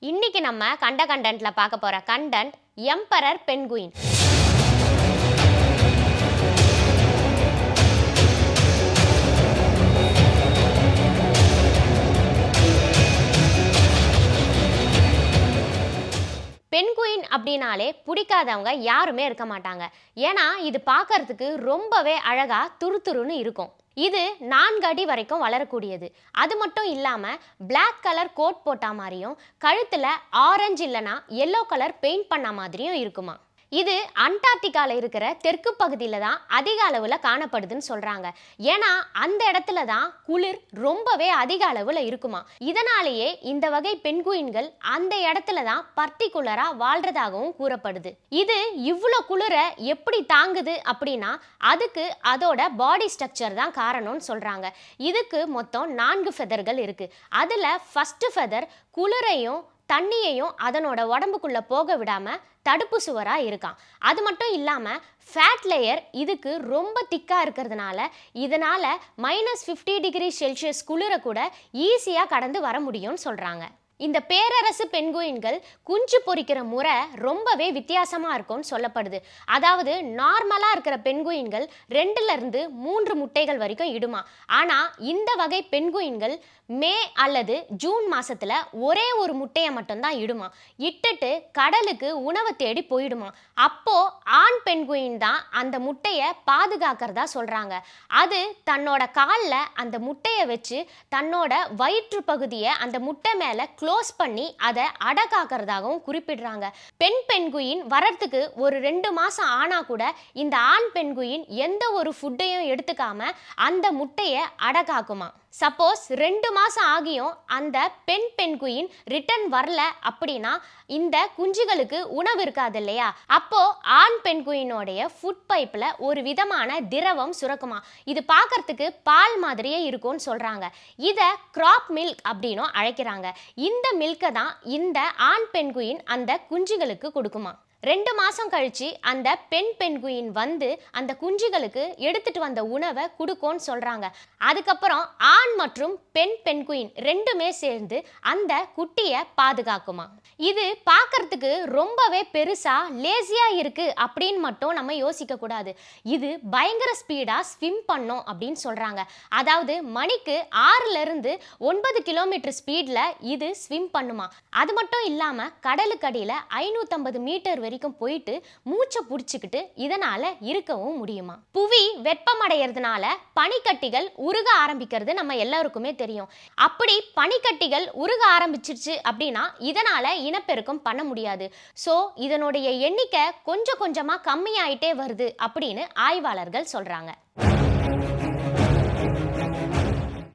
இன்னைக்கு நம்ம கண்டென்ட்ல பார்க்க போற கண்டென்ட் எம்பரர் பென்குயின். பென்குயின் அப்படின்னாலே பிடிக்காதவங்க யாருமே இருக்க மாட்டாங்க. ஏன்னா இது பார்க்கறதுக்கு ரொம்பவே அழகா துருதுருன்னு இருக்கும். இது 4 அடி வரைக்கும் வளரக்கூடியது. அது மட்டும் இல்லாம பிளாக் கலர் கோட் போட்ட மாதிரியும் கழுத்துல ஆரஞ்சு இல்லைன்னா எல்லோ கலர் பெயிண்ட் பண்ண மாதிரியும் இருக்குமா. இது அண்டார்டிகால இருக்கிற தெற்கு பகுதியில தான் அதிக அளவுல காணப்படுதுன்னு சொல்றாங்க. ஏன்னா அந்த இடத்துல தான் குளிர் ரொம்பவே அதிக அளவுல இருக்குமா. இதனாலேயே இந்த வகை பென்குயின்கள் அந்த இடத்துல தான் பர்டிகுலரா வாழ்றதாகவும் கூறப்படுது. இது இவ்வளோ குளிரை எப்படி தாங்குது அப்படின்னா அதுக்கு அதோட பாடி ஸ்ட்ரக்சர் தான் காரணம்னு சொல்றாங்க. இதுக்கு மொத்தம் 4 ஃபெதர்கள் இருக்கு. அதுல ஃபர்ஸ்ட் ஃபெதர் குளிரையும் தண்ணியையும் அதனோட உடம்புக்குள்ள போக விடாம தடுப்பு சுவரா இருக்கான். அது மட்டும் இல்லாம ஃபேட் லேயர் இதுக்கு ரொம்ப திக்கா இருக்கிறதுனால இதனால -50°C குளிரை கூட ஈஸியா கடந்து வர முடியும்னு சொல்றாங்க. இந்த பேரரசு பென்குயின்கள் குஞ்சு பொரிக்கிற முறை ரொம்பவே வித்தியாசமா இருக்கும்னு சொல்லப்படுது. அதாவது நார்மலா இருக்கிற பென்குயின்கள் 2ல இருந்து 3 முட்டைகள் வரைக்கும் இடுமா. ஆனா இந்த வகை பென்குயின்கள் மே அல்லது ஜூன் மாசத்துல ஒரே ஒரு முட்டையை மட்டும்தான் இடுமா. இட்டுட்டு கடலுக்கு உணவை தேடி போயிடுமா. அப்போ ஆண் பென்குயின் தான் அந்த முட்டையை பாதுகாக்கிறதா சொல்றாங்க. அது தன்னோட காலில் அந்த முட்டையை வச்சு தன்னோட வயிற்று பகுதியை அந்த முட்டை மேல க்ளோஸ் பண்ணி அதை அடக்காக்கிறதாகவும் குறிப்பிடுறாங்க. பெண் பென்குயின் வரத்துக்கு ஒரு 2 மாசம் ஆனா கூட இந்த ஆண் பென்குயின் எந்த ஒரு ஃபுட்டையும் எடுத்துக்காம அந்த முட்டையை அடக்காக்குமா. சப்போஸ் 2 மாசம் ஆகியும் அந்த பெண் பென்குயின் ரிட்டர்ன் வரல அப்படின்னா இந்த குஞ்சுகளுக்கு உணவு இருக்காது இல்லையா. அப்போ ஆண் பென்குயினோடைய ஃபுட் பைப்ல ஒரு விதமான திரவம் சுரக்குமா. இது பார்க்கறதுக்கு பால் மாதிரியே இருக்கும்னு சொல்றாங்க. இதை கிராப் மில்க் அப்படின்னும் அழைக்கிறாங்க. இந்த மில்கை தான் இந்த ஆண் பென்குயின் அந்த குஞ்சுகளுக்கு கொடுக்குமா. 2 மாசம் கழிச்சு அந்த பெண் பென்குயின் வந்து அந்த குஞ்சுகளுக்கு எடுத்துட்டு வந்த உணவை கொடுக்கும்னு சொல்றாங்க. அதுக்கப்புறம் ஆண் மற்றும் பெண் பென்குயின் 2மே சேர்ந்து அந்த குட்டியை பாதுகாக்குமா. இது பார்க்கறதுக்கு ரொம்பவே பெருசா லேசியா இருக்கு அப்படின்னு மட்டும் நம்ம யோசிக்க கூடாது. இது பயங்கர ஸ்பீடா ஸ்விம் பண்ணும் அப்படின்னு சொல்றாங்க. அதாவது மணிக்கு 6ல இருந்து 9 கிலோமீட்டர் ஸ்பீட்ல இது ஸ்விம் பண்ணுமா. அது மட்டும் இல்லாம கடலுக்கடியில 550 மீட்டர் வரைக்கும் போயிட்டு மூச்சை புடிச்சுக்கிட்டு இதனால இருக்கவும் முடியுமா. புவி வெப்பமடைகிறதுனால பனிக்கட்டிகள் உருக ஆரம்பிக்கிறது நம்ம எல்லாருக்குமே தெரியும். அப்படி பனிக்கட்டிகள் உருக ஆரம்பிச்சிருச்சு அப்படின்னா இதனால இனப்பெருக்கம் பண்ண முடியாது. ஸோ இதனுடைய எண்ணிக்கை கொஞ்சம் கொஞ்சமா கம்மியாயிட்டே வருது அப்படின்னு ஆய்வாளர்கள் சொல்றாங்க.